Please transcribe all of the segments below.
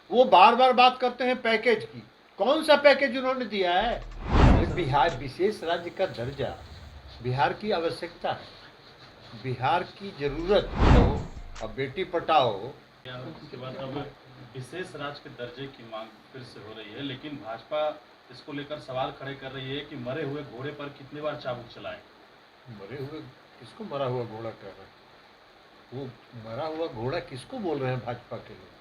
वो बार बार बात करते हैं पैकेज की। कौन सा पैकेज उन्होंने दिया है? बिहार विशेष राज्य का दर्जा बिहार की आवश्यकता है, बिहार की जरूरत हो। अब बेटी पटाओ, उसके बाद अब विशेष राज्य के दर्जे की मांग फिर से हो रही है, लेकिन भाजपा इसको लेकर सवाल खड़े कर रही है कि मरे हुए घोड़े पर कितनी बार चाबुक चलाए। मरे हुए किसको मरा हुआ घोड़ा कह रहे हैं? वो मरा हुआ घोड़ा किसको बोल रहे हैं भाजपा के लोग?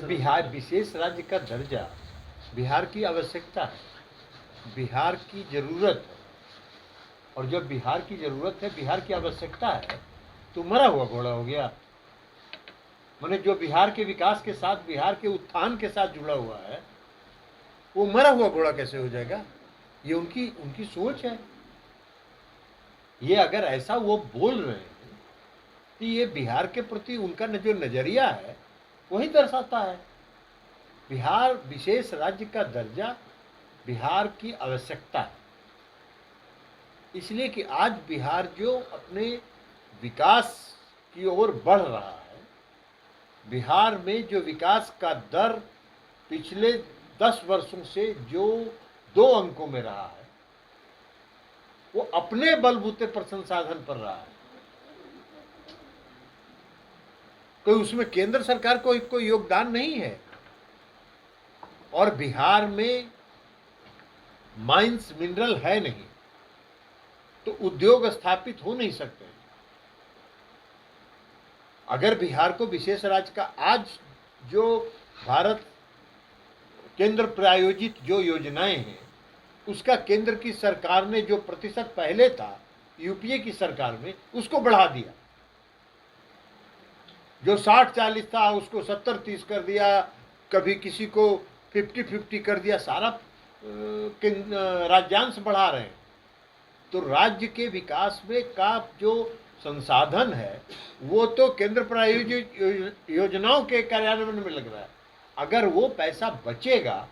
बिहार विशेष राज्य का दर्जा बिहार की आवश्यकता है, बिहार की जरूरत है। और जब बिहार की जरूरत है, बिहार की आवश्यकता है, तो मरा हुआ घोड़ा हो गया। माने जो बिहार के विकास के साथ, बिहार के उत्थान के साथ जुड़ा हुआ है, वो मरा हुआ घोड़ा कैसे हो जाएगा? ये उनकी सोच है। ये अगर ऐसा वो बोल रहे हैं कि ये बिहार के प्रति उनका जो नजरिया है वही दर्शाता है। बिहार विशेष राज्य का दर्जा बिहार की आवश्यकता है, इसलिए कि आज बिहार जो अपने विकास की ओर बढ़ रहा है, बिहार में जो विकास का दर पिछले 10 वर्षों से जो 2 अंकों में रहा है, वो अपने बलबूते पर संसाधन पर रहा है। कोई उसमें केंद्र सरकार को कोई योगदान नहीं है। और बिहार में माइंस मिनरल है नहीं, तो उद्योग स्थापित हो नहीं सकते। अगर बिहार को विशेष राज्य का, आज जो भारत केंद्र प्रायोजित जो योजनाएं हैं, उसका केंद्र की सरकार ने जो प्रतिशत पहले था यूपीए की सरकार में, उसको बढ़ा दिया। जो 60-40 था उसको 70-30 कर दिया, कभी किसी को 50-50 कर दिया। सारा राज्यांश बढ़ा रहे हैं। तो राज्य के विकास में का जो संसाधन है वो तो केंद्र प्रायोजित योजनाओं के कार्यान्वयन में लग रहा है। अगर वो पैसा बचेगा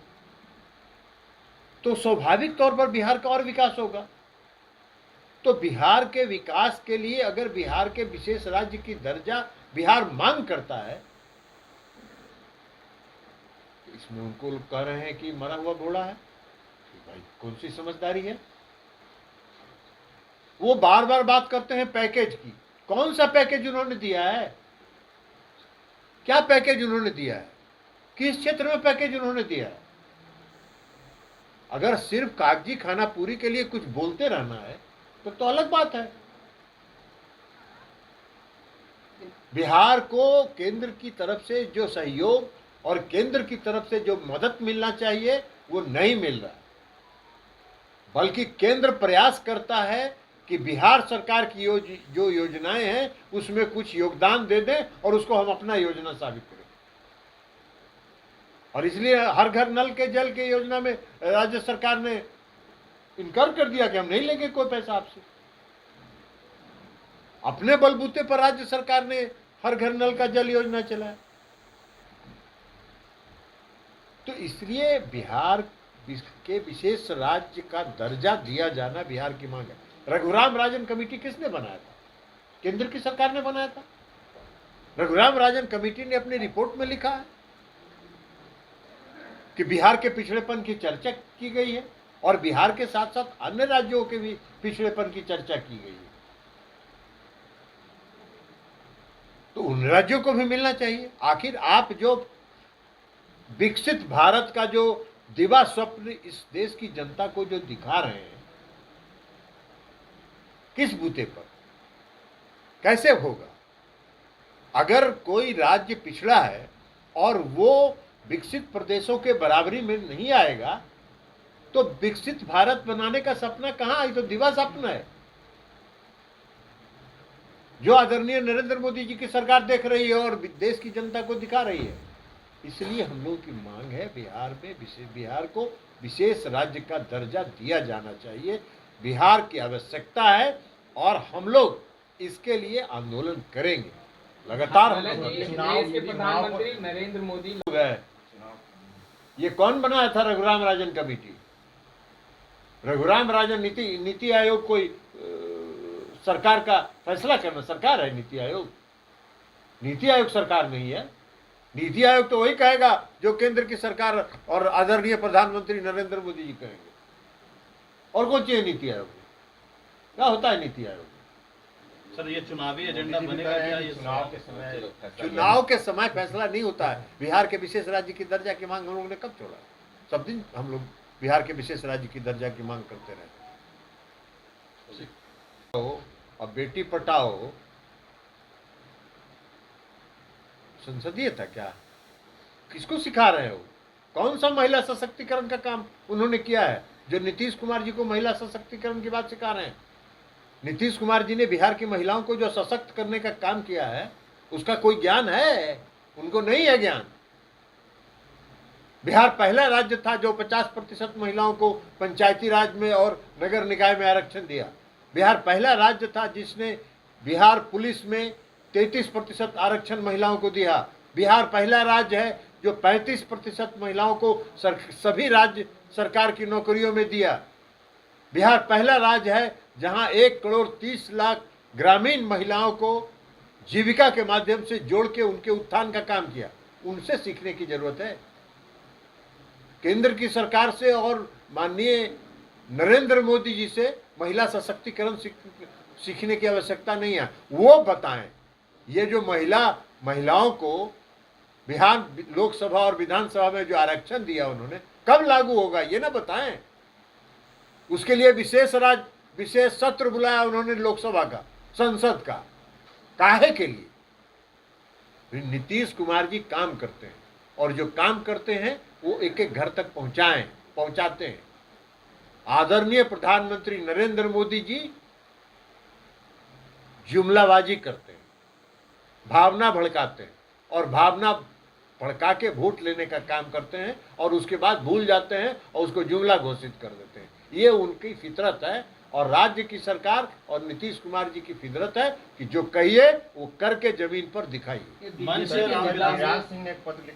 तो स्वाभाविक तौर पर बिहार का और विकास होगा। तो बिहार के विकास के लिए अगर बिहार के विशेष राज्य की दर्जा बिहार मांग करता है, इसमें उनको लोग कह रहे हैं कि मरा हुआ घोड़ा है। भाई कौन सी समझदारी है? वो बार बार बात करते हैं पैकेज की। कौन सा पैकेज उन्होंने दिया है? क्या पैकेज उन्होंने दिया है? किस क्षेत्र में पैकेज उन्होंने दिया है? अगर सिर्फ कागजी खाना पूरी के लिए कुछ बोलते रहना है तो अलग बात है। बिहार को केंद्र की तरफ से जो सहयोग और केंद्र की तरफ से जो मदद मिलना चाहिए वो नहीं मिल रहा, बल्कि केंद्र प्रयास करता है कि बिहार सरकार की जो योजनाएं हैं उसमें कुछ योगदान दे दें और उसको हम अपना योजना साबित करें। और इसलिए हर घर नल के जल के योजना में राज्य सरकार ने इनकार कर दिया कि हम नहीं लेंगे कोई पैसा आपसे। अपने बलबूते पर राज्य सरकार ने हर घर नल का जल योजना चलाया। तो इसलिए बिहार के विशेष राज्य का दर्जा दिया जाना बिहार की मांग है। रघुराम राजन कमेटी किसने बनाया था? केंद्र की सरकार ने बनाया था। रघुराम राजन कमेटी ने अपनी रिपोर्ट में लिखा है कि बिहार के पिछड़ेपन की चर्चा की गई है और बिहार के साथ साथ अन्य राज्यों के भी पिछड़ेपन की चर्चा की गई है। तो उन राज्यों को भी मिलना चाहिए। आखिर आप जो विकसित भारत का जो दिवा स्वप्न इस देश की जनता को जो दिखा रहे हैं, किस बूते पर, कैसे होगा? अगर कोई राज्य पिछड़ा है और वो विकसित प्रदेशों के बराबरी में नहीं आएगा तो विकसित भारत बनाने का सपना कहां? ये तो दिवा स्वप्न है जो आदरणीय नरेंद्र मोदी जी की सरकार देख रही है और देश की जनता को दिखा रही है। इसलिए हम लोगों की मांग है बिहार को विशेष राज्य का दर्जा दिया जाना चाहिए। बिहार की आवश्यकता है और हम लोग इसके लिए आंदोलन करेंगे लगातार। प्रधानमंत्री नरेंद्र मोदी लोग है, ये कौन बनाया था? रघुराम राजन कमेटी। रघुराम राजन नीति आयोग कोई सरकार का फैसला करना, सरकार है नीति आयोग। नीति आयोग सरकार नहीं है। नीति आयोग तो वही कहेगा जो केंद्र की सरकार और आदरणीय प्रधानमंत्री नरेंद्र मोदी जी कहेंगे। और कौन चाहिए नीति आयोग में? क्या होता है नीति आयोग में? सर ये चुनावी एजेंडा बनेगा क्या? ये चुनाव के समय फैसला नहीं होता है। बिहार के विशेष राज्य की दर्जा की मांग हम लोगों ने कब छोड़ा? सब दिन हम लोग बिहार के विशेष राज्य की दर्जा की मांग करते रहते। अब बेटी पटाओ संसदीय था क्या? किसको सिखा रहे हो? कौन सा महिला सशक्तिकरण का काम उन्होंने किया है जो नीतीश कुमार जी को महिला सशक्तिकरण की बात सिखा रहे हैं? नीतीश कुमार जी ने बिहार की महिलाओं को जो सशक्त करने का काम किया है उसका कोई ज्ञान है? उनको नहीं है ज्ञान। बिहार पहला राज्य था जो 50% महिलाओं को पंचायती राज में और नगर निकाय में आरक्षण दिया। बिहार पहला राज्य था जिसने बिहार पुलिस में 33% आरक्षण महिलाओं को दिया। बिहार पहला राज्य है जो 35% महिलाओं को सभी राज्य सरकार की नौकरियों में दिया। बिहार पहला राज्य है जहां 1,30,00,000 ग्रामीण महिलाओं को जीविका के माध्यम से जोड़ के उनके उत्थान का काम किया। उनसे सीखने की जरूरत है। केंद्र की सरकार से और माननीय नरेंद्र मोदी जी से महिला सशक्तिकरण सीखने की आवश्यकता नहीं है। वो बताएं ये जो महिलाओं को बिहार लोकसभा और विधानसभा में जो आरक्षण दिया उन्होंने कब लागू होगा ये ना बताएं। उसके लिए विशेष सत्र बुलाया उन्होंने लोकसभा का, संसद का, काहे के लिए? नीतीश कुमार जी काम करते हैं और जो काम करते हैं वो एक एक घर तक पहुंचाते हैं। आदरणीय प्रधानमंत्री नरेंद्र मोदी जी जुमलाबाजी करते हैं, भावना भड़काते हैं और भावना भड़का के वोट लेने का काम करते हैं और उसके बाद भूल जाते हैं और उसको जुमला घोषित कर देते हैं। ये उनकी फितरत है और राज्य की सरकार और नीतीश कुमार जी की फितरत है कि जो कहिए वो करके जमीन पर दिखाइए। मन से रामविलास सिंह ने एक पत्र लिखा